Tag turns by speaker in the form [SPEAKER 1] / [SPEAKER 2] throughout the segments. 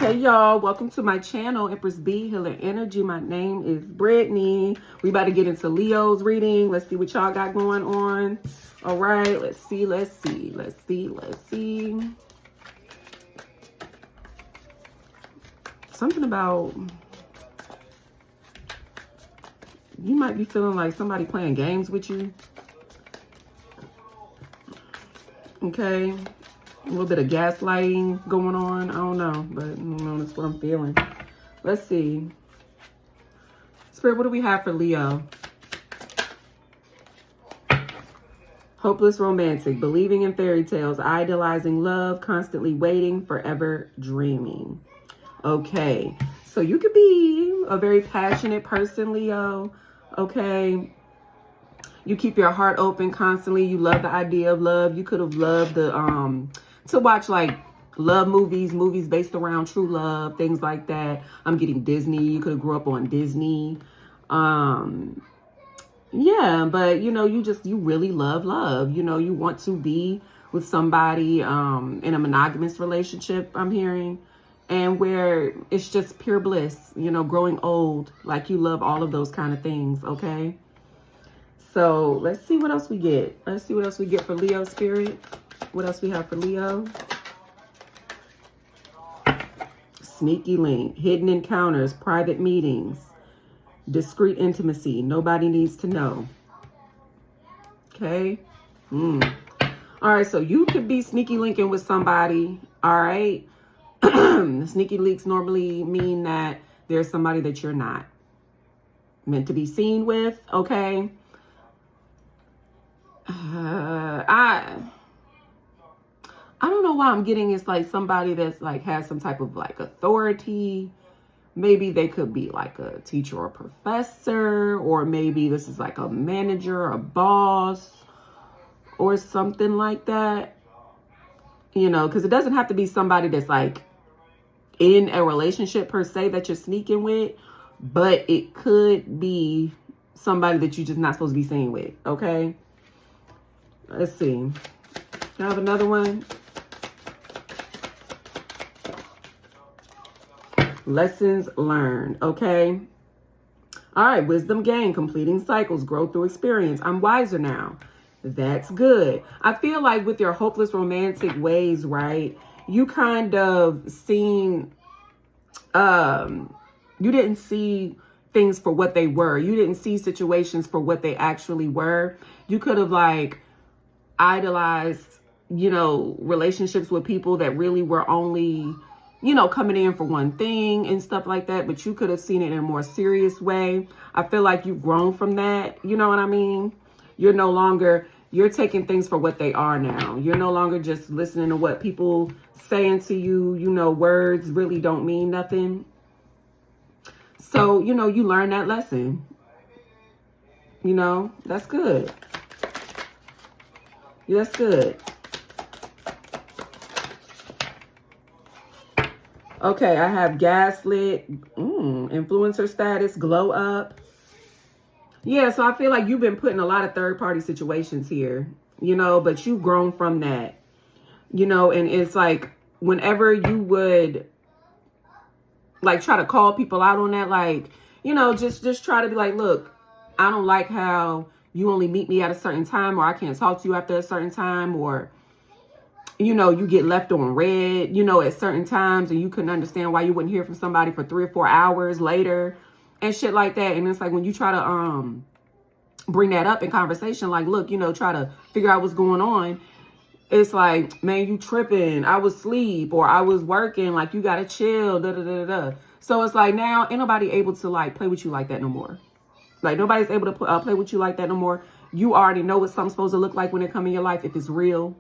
[SPEAKER 1] Hey y'all, welcome to my channel, Empress B Healer Energy. My name is Brittany. We about to get into Leo's reading. Let's see what y'all got going on. All right, let's see. Something about, you might be feeling like somebody playing games with you. Okay. A little bit of gaslighting going on. I don't know, but that's what I'm feeling. Let's see. Spirit, what do we have for Leo? Hopeless romantic, believing in fairy tales, idolizing love, constantly waiting, forever dreaming. Okay, so you could be a very passionate person, Leo. Okay. You keep your heart open constantly. You love the idea of love. You could have loved to watch like love movies based around true love, things like that. I'm getting Disney. You could have grew up on Disney. Yeah, but you really love love. You want to be with somebody in a monogamous relationship, I'm hearing, and where it's just pure bliss, growing old, like you love all of those kind of things, okay? So let's see what else we get. Let's see what else we get for Leo, Spirit. What else we have for Leo? Sneaky link, hidden encounters, private meetings, discreet intimacy. Nobody needs to know. Okay. All right. So you could be sneaky linking with somebody. All right. Sneaky links normally mean that there's somebody that you're not meant to be seen with. Okay. I don't know why I'm getting it's like somebody that's like has some type of like authority. Maybe they could be like a teacher or a professor, or maybe this is like a manager, a boss, or something like that. Because it doesn't have to be somebody that's like in a relationship per se that you're sneaking with, but it could be somebody that you're just not supposed to be seen with. Okay. Let's see. I have another one. Lessons learned. Okay. All right. Wisdom gained. Completing cycles. Growth through experience. I'm wiser now. That's good. I feel like with your hopeless romantic ways, right? You kind of seen, you didn't see things for what they were. You didn't see situations for what they actually were. You could have like idolized, relationships with people that really were only, coming in for one thing and stuff like that. But you could have seen it in a more serious way. I feel like you've grown from that. You know what I mean? You're taking things for what they are now. You're no longer just listening to what people saying to you. Words really don't mean nothing. So, you learn that lesson. That's good. That's good. Okay, I have gaslit, influencer status, glow up. Yeah, so I feel like you've been put in a lot of third-party situations here, but you've grown from that, and it's like whenever you would like try to call people out on that, like, just try to be like, look, I don't like how you only meet me at a certain time, or I can't talk to you after a certain time, or, you get left on red, at certain times, and you couldn't understand why you wouldn't hear from somebody for 3 or 4 hours later and shit like that. And it's like when you try to bring that up in conversation, like, look, try to figure out what's going on. It's like, man, you tripping. I was asleep or I was working. Like, you got to chill. Da, da, da, da. So it's like now ain't nobody able to like play with you like that no more. Like nobody's able to play with you like that no more. You already know what something's supposed to look like when it come in your life. If it's real.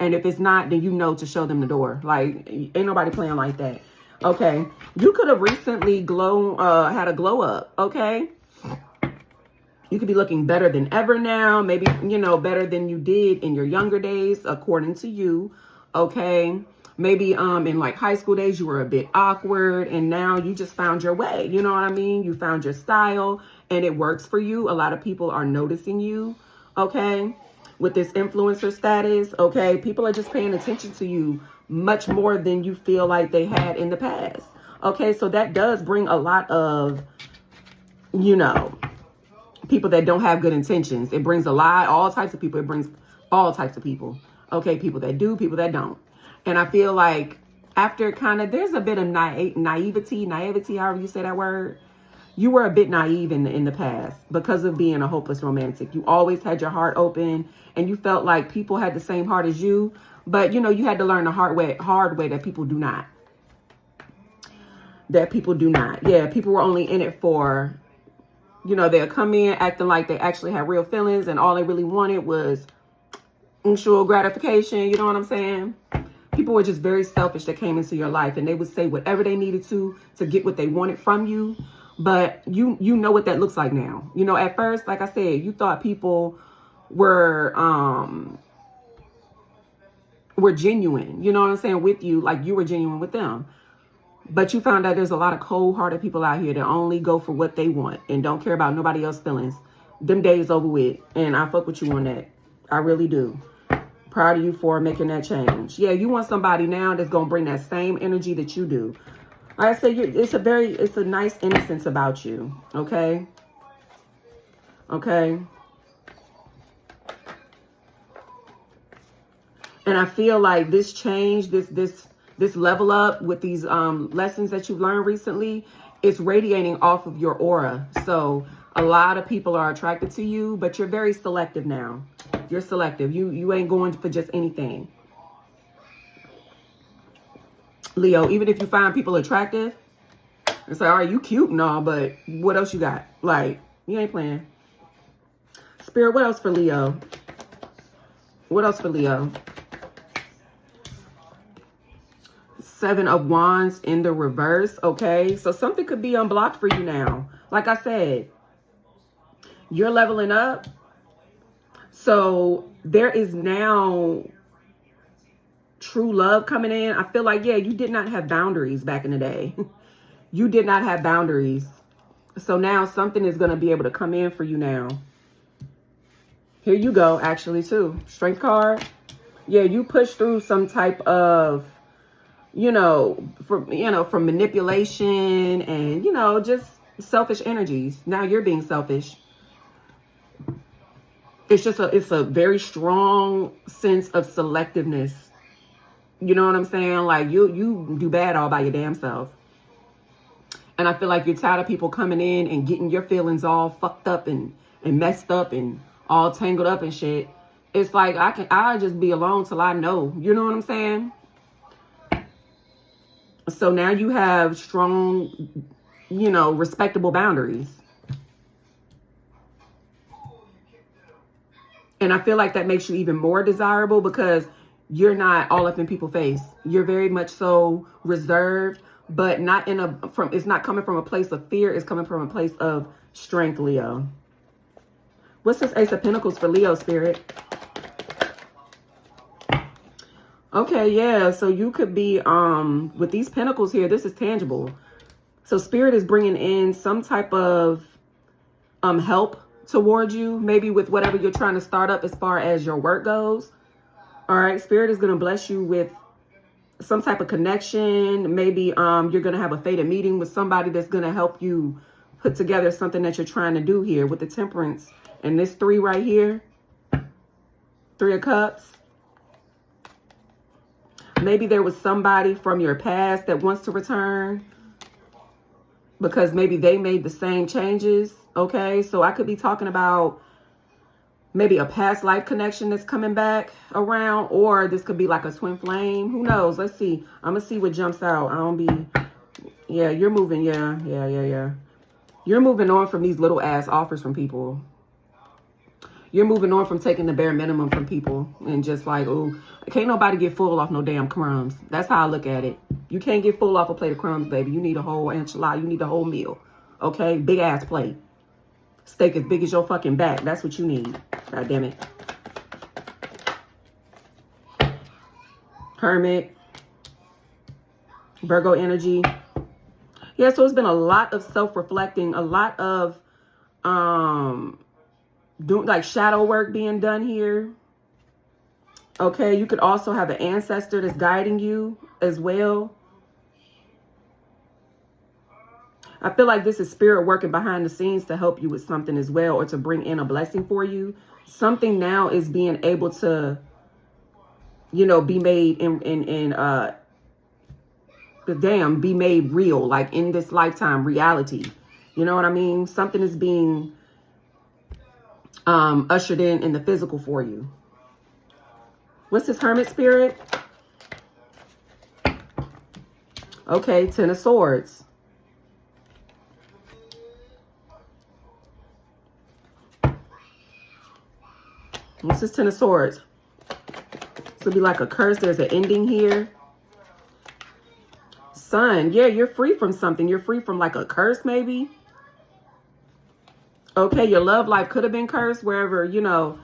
[SPEAKER 1] And if it's not, then to show them the door. Like, ain't nobody playing like that. Okay. You could have recently had a glow up. Okay. You could be looking better than ever now. Maybe, better than you did in your younger days, according to you. Okay. Maybe in like high school days, you were a bit awkward and now you just found your way. You know what I mean? You found your style and it works for you. A lot of people are noticing you. Okay. With this influencer status, okay, people are just paying attention to you much more than you feel like they had in the past. Okay, so that does bring a lot of, you know, people that don't have good intentions. It brings a lot, all types of people. It brings all types of people. Okay, people that do, people that don't. And I feel like after kind of, there's a bit of naivety, however you say that word. You were a bit naive in the past because of being a hopeless romantic. You always had your heart open and you felt like people had the same heart as you. But, you know, you had to learn the hard way that people do not. That people do not. Yeah, people were only in it for, you know, they'll come in acting like they actually had real feelings and all they really wanted was mutual gratification. You know what I'm saying? People were just very selfish that came into your life and they would say whatever they needed to get what they wanted from you. But you know what that looks like now. You know, at first, like I said, you thought people were genuine. You know what I'm saying? With you, like you were genuine with them. But you found out there's a lot of cold-hearted people out here that only go for what they want and don't care about nobody else's feelings. Them days over with. And I fuck with you on that. I really do. Proud of you for making that change. Yeah, you want somebody now that's going to bring that same energy that you do. Like I say, it's a nice innocence about you. Okay? Okay? And I feel like this change, this level up with these lessons that you've learned recently, it's radiating off of your aura. So a lot of people are attracted to you, but you're very selective now. You're selective. You ain't going for just anything. Leo, even if you find people attractive, it's like, all right, you cute and all, but what else you got? Like, you ain't playing. Spirit, what else for Leo? What else for Leo? Seven of Wands in the reverse. Okay, so something could be unblocked for you now. Like I said, you're leveling up. So there is now true love coming in. I feel like, yeah, you did not have boundaries back in the day. You did not have boundaries. So now something is going to be able to come in for you now. Here you go, actually, too. Strength card. Yeah, you push through some type of, from manipulation and, just selfish energies. Now you're being selfish. It's a very strong sense of selectiveness. You know what I'm saying? Like you do bad all by your damn self. And I feel like you're tired of people coming in and getting your feelings all fucked up and messed up and all tangled up and shit. It's like I'll just be alone till I know. You know what I'm saying? So now you have strong, respectable boundaries. And I feel like that makes you even more desirable because you're not all up in people's face. You're very much so reserved, but not it's not coming from a place of fear. It's coming from a place of strength, Leo. What's this Ace of Pentacles for Leo, Spirit? Okay, yeah. So you could be, with these pentacles here, this is tangible. So Spirit is bringing in some type of help towards you, maybe with whatever you're trying to start up as far as your work goes. All right, Spirit is going to bless you with some type of connection. Maybe you're going to have a fated meeting with somebody that's going to help you put together something that you're trying to do here with the Temperance. And this 3 right here, 3 of Cups. Maybe there was somebody from your past that wants to return because maybe they made the same changes. Okay, so I could be talking about maybe a past life connection that's coming back around, or this could be like a twin flame. Who knows? Let's see. I'm going to see what jumps out. Yeah, you're moving. Yeah. You're moving on from these little ass offers from people. You're moving on from taking the bare minimum from people and just like, oh, can't nobody get full off no damn crumbs. That's how I look at it. You can't get full off a plate of crumbs, baby. You need a whole enchilada. You need the whole meal. Okay? Big ass plate. Steak as big as your fucking back. That's what you need. God damn it. Hermit. Virgo energy. Yeah, so it's been a lot of self-reflecting. A lot of doing like shadow work being done here. Okay, you could also have an ancestor that's guiding you as well. I feel like this is spirit working behind the scenes to help you with something as well, or to bring in a blessing for you. Something now is being able to, you know, be made be made real, like in this lifetime reality. You know what I mean? Something is being ushered in the physical for you. What's this Hermit spirit? Okay, Ten of Swords. What's this Ten of Swords? This will be like a curse. There's an ending here. Sun. Yeah, you're free from something. You're free from like a curse maybe. Okay, your love life could have been cursed wherever, you know.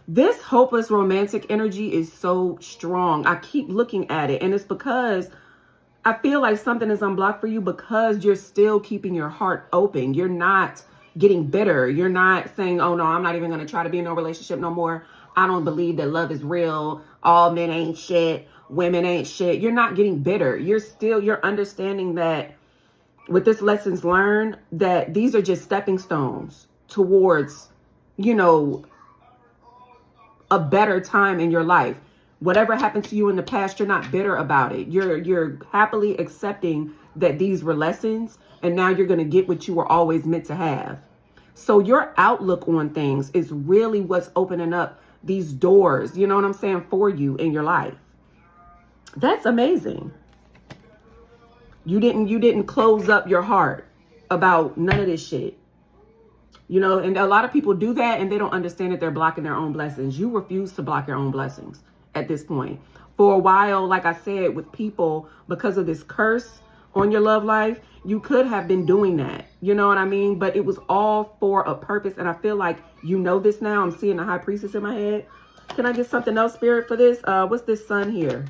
[SPEAKER 1] This hopeless romantic energy is so strong. I keep looking at it, and it's because I feel like something is unblocked for you because you're still keeping your heart open. You're not getting bitter. You're not saying, oh no, I'm not even going to try to be in no relationship no more. I don't believe that love is real. All men ain't shit. Women ain't shit. You're not getting bitter. You're understanding that with this lessons learned, that these are just stepping stones towards, you know, a better time in your life. Whatever happened to you in the past, you're not bitter about it. You're happily accepting that these were lessons, and now you're going to get what you were always meant to have. So your outlook on things is really what's opening up these doors, you know what I'm saying, for you in your life. That's amazing. You didn't close up your heart about none of this shit. You know, and a lot of people do that and they don't understand that they're blocking their own blessings. You refuse to block your own blessings at this point. For a while, like I said, with people, because of this curse on your love life, you could have been doing that. You know what I mean? But it was all for a purpose. And I feel like you know this now. I'm seeing the High Priestess in my head. Can I get something else, Spirit, for this? What's this Sun here?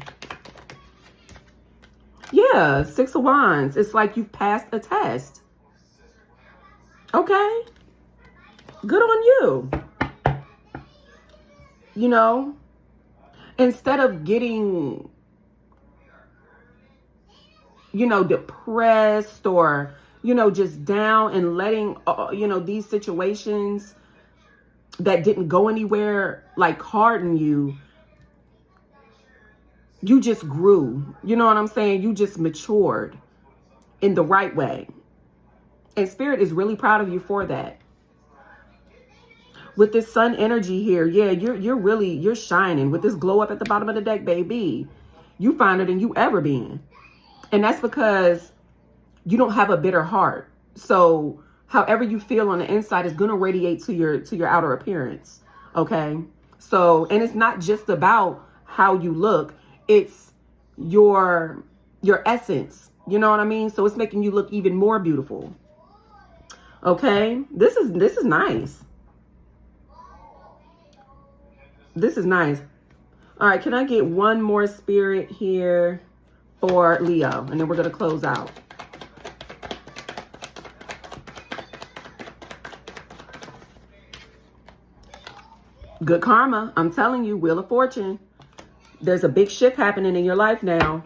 [SPEAKER 1] Yeah, Six of Wands. It's like you've passed a test. Okay. Good on you. You know, instead of getting, you know, depressed or, you know, just down and letting, you know, these situations that didn't go anywhere, like harden you, you just grew. You know what I'm saying? You just matured in the right way. And Spirit is really proud of you for that. With this Sun energy here, yeah, you're shining. With this glow up at the bottom of the deck, baby, you finer than you ever been. And that's because you don't have a bitter heart. So however you feel on the inside is going to radiate to your outer appearance. Okay. So, and it's not just about how you look. It's your essence. You know what I mean? So it's making you look even more beautiful. Okay. This is nice. This is nice. All right. Can I get one more spirit here for Leo? And then we're going to close out. Good karma. I'm telling you, Wheel of Fortune. There's a big shift happening in your life now.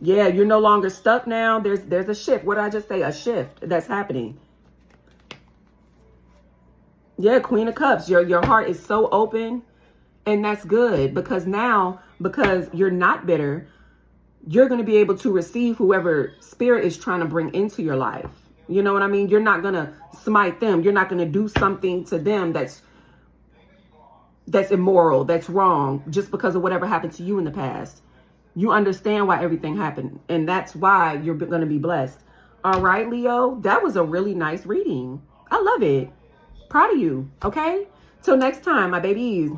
[SPEAKER 1] Yeah, you're no longer stuck now. There's a shift. What did I just say? A shift that's happening. Yeah, Queen of Cups. Your heart is so open, and that's good because now, because you're not bitter, you're going to be able to receive whoever spirit is trying to bring into your life. You know what I mean? You're not going to smite them. You're not going to do something to them that's immoral, that's wrong, just because of whatever happened to you in the past. You understand why everything happened, and that's why you're going to be blessed. All right, Leo, that was a really nice reading. I love it. Proud of you. Okay. Till next time, my babies.